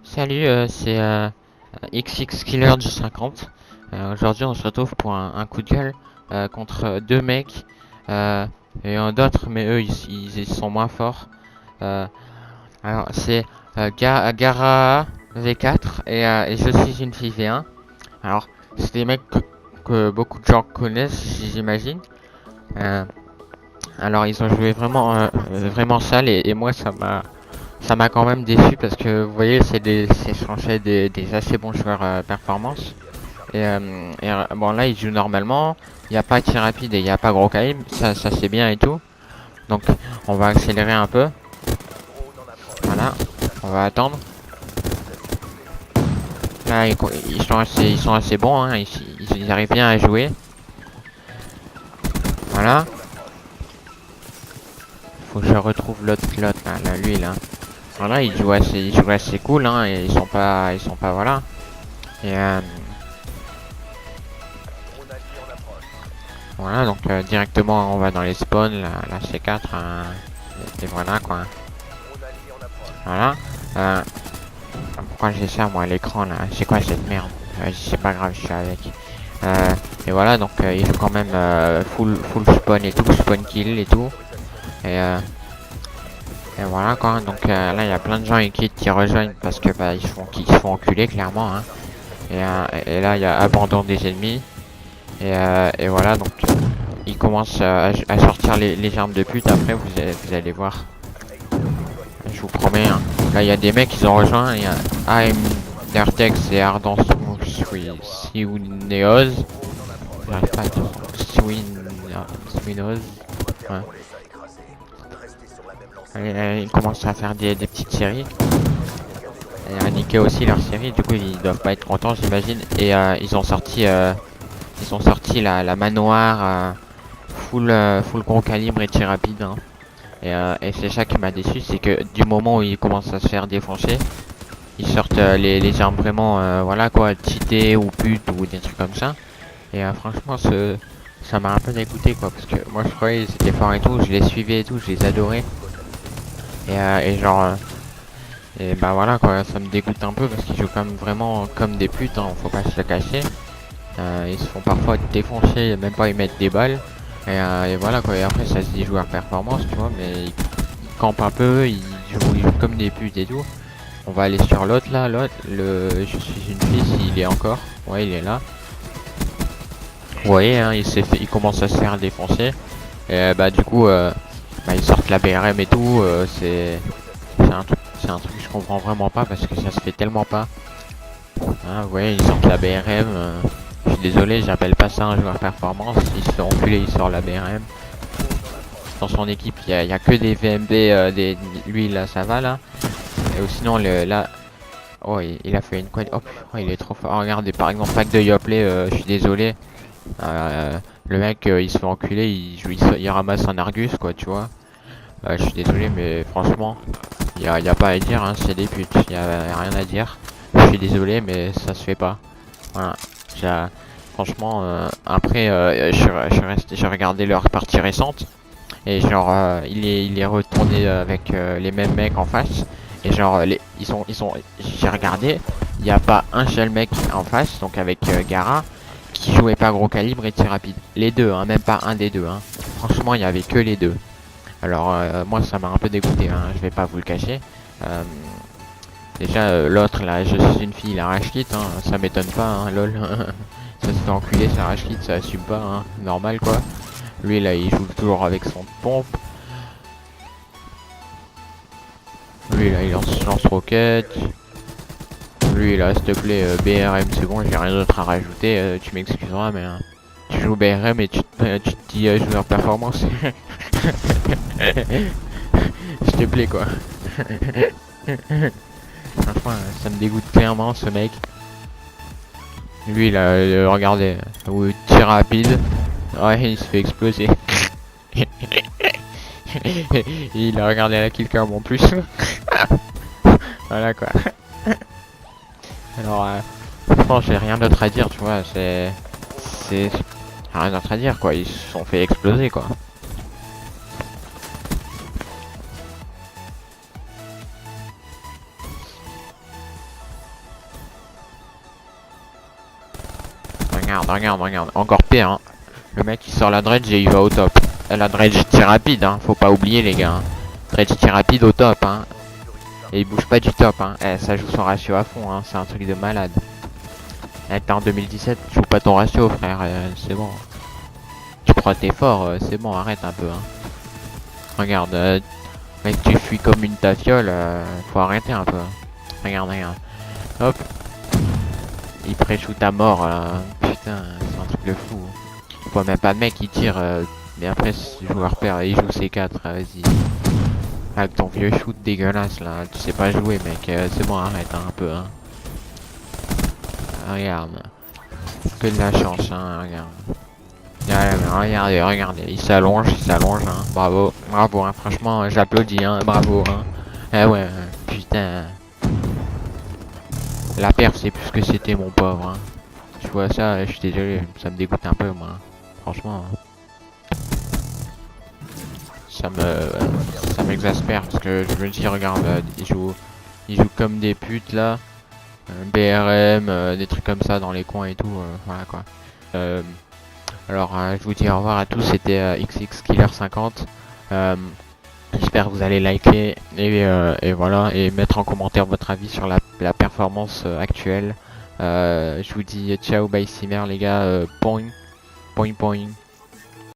Salut, c'est XX Killer du 50. Aujourd'hui, on se retrouve pour un coup de gueule contre deux mecs euh, et un d'autres, mais eux, ils sont moins forts. Euh, alors, c'est Gara V4 et je suis une fille V1. Alors, c'est des mecs que beaucoup de gens connaissent, j'imagine. Euh, alors, ils ont joué vraiment sale et moi, ça m'a quand même déçu parce que vous voyez, c'est censé des assez bons joueurs performance. Bon, là, ils jouent normalement. Il n'y a pas de tir rapide et il n'y a pas gros calibre. Ça c'est bien et tout. Donc, on va accélérer un peu. Voilà. On va attendre. Là, ils sont assez bons. Hein. Ils arrivent bien à jouer. Voilà. Faut que je retrouve l'autre là, lui là. Voilà, ils jouent assez cool. Hein, et ils sont pas, voilà. Et voilà, donc directement on va dans les spawns, la C4, et voilà quoi. Voilà. Euh, Pourquoi j'ai ça moi à l'écran là? C'est quoi cette merde? C'est pas grave, je suis avec. Euh, et voilà, donc il joue quand même full spawn et tout, spawn kill et tout. Et, euh, et voilà quoi, donc là il y a plein de gens qui rejoignent parce que bah, ils se font enculer clairement. Hein. Et là il y a abandon des ennemis. Et voilà, donc ils commencent à sortir les armes de pute. Après, vous allez voir. Je vous promets. Hein. Là, il y a des mecs, ils ont rejoint. Il y a AM Dertex et Ardent Siwineos. J'arrive pas à dire. Siwineos. Ouais. Ils commencent à faire des petites séries. Et à niquer aussi leur série. Du coup, ils doivent pas être contents, j'imagine. Et ils ont sorti la manoir full gros calibre et tir rapide. Hein. Et c'est ça qui m'a déçu, c'est que du moment où ils commencent à se faire défoncer, ils sortent les armes vraiment, voilà quoi, cheatées ou putes ou des trucs comme ça. Et franchement, ça m'a un peu dégoûté quoi, parce que moi je croyais qu'ils étaient forts et tout, je les suivais et tout, je les adorais. Et genre, et bah voilà quoi, ça me dégoûte un peu parce qu'ils jouent quand même vraiment comme des putes, hein, faut pas se le cacher. Ils se font parfois défoncer, même pas ils mettent des balles. Et voilà quoi, et après ça se dit joueur performance, tu vois, mais ils campent un peu, ils jouent comme des putes et tout. On va aller sur l'autre là, je suis une fille, il est encore, ouais il est là. Vous voyez, hein, il commence à se faire défoncer. Et bah du coup, bah, ils sortent la BRM et tout, c'est un truc que je comprends vraiment pas parce que ça se fait tellement pas. Hein, vous voyez, ils sortent la BRM. Je suis désolé, j'appelle pas ça un joueur performance. Il se fait enculer, il sort la BRM. Dans son équipe, il y a que des VMB, lui là ça va là. Et sinon là, oh il a fait une quad. Oh, il est trop fort. Oh, regardez par exemple pack de Yoplait, je suis désolé. Le mec il se fait enculer, il ramasse un Argus quoi, tu vois. Je suis désolé mais franchement, y a pas à dire, hein, c'est des putes, y a rien à dire. Je suis désolé mais ça se fait pas. Voilà. J'ai- Franchement, après, j'ai regardé leur partie récente et genre, il est retourné avec les mêmes mecs en face et genre, j'ai regardé, il n'y a pas un seul mec en face, donc avec Gara, qui jouait pas gros calibre et tir rapide. Les deux, hein, même pas un des deux. Hein. Franchement, il y avait que les deux. Alors, moi, ça m'a un peu dégoûté, hein, je vais pas vous le cacher. Euh, Déjà, l'autre là, je suis une fille, la rage kit, hein, ça m'étonne pas, hein, lol. Ça se fait enculer, ça rage kit, ça assume pas, hein, normal quoi. Lui là, il joue toujours avec son pompe. Lui là, il lance roquette. Lui là, s'il te plaît, BRM, c'est bon, j'ai rien d'autre à rajouter, tu m'excuseras, mais tu joues BRM et tu te dis joueur performance. S'il te plaît quoi. Franchement, ça me dégoûte clairement ce mec. Lui là, regardez, tir rapide. Ouais, il se fait exploser. Il a regardé la killcam en plus. Voilà quoi. Alors, franchement, j'ai rien d'autre à dire, tu vois. C'est rien d'autre à dire quoi. Ils se sont fait exploser quoi. Regarde. Encore pire, hein. Le mec il sort la dredge et il va au top. La dredge tire rapide, hein. Faut pas oublier les gars. Hein. Dredge tire rapide au top, hein. Et il bouge pas du top, hein. Ça joue son ratio à fond, hein. C'est un truc de malade. T'es en 2017, tu joues pas ton ratio, frère. C'est bon. Tu crois t'es fort, c'est bon, arrête un peu, hein. Regarde, mec, tu fuis comme une tafiole. Faut arrêter un peu. Regarde. Hop. Il pré-shoot à mort, là. Putain, c'est un truc de fou. Je vois même pas de mec qui tire. Mais après, si joueur perd, il joue C4. Vas-y. Avec ton vieux shoot dégueulasse là, tu sais pas jouer mec, c'est bon arrête hein, un peu hein. Regarde, que de la chance hein, regardez, il s'allonge hein, bravo hein, franchement j'applaudis hein, bravo hein. Eh ouais, putain. La perf c'est plus ce que c'était mon pauvre hein. Tu vois ça, je suis désolé, ça me dégoûte un peu moi, hein. Franchement. Ça m'exaspère parce que je me dis regarde ils jouent comme des putes là, BRM, des trucs comme ça dans les coins et tout, voilà quoi. Alors je vous dis au revoir à tous, c'était XX Killer 50. J'espère que vous allez liker et voilà et mettre en commentaire votre avis sur la performance actuelle. Je vous dis ciao bye Simmer les gars, point.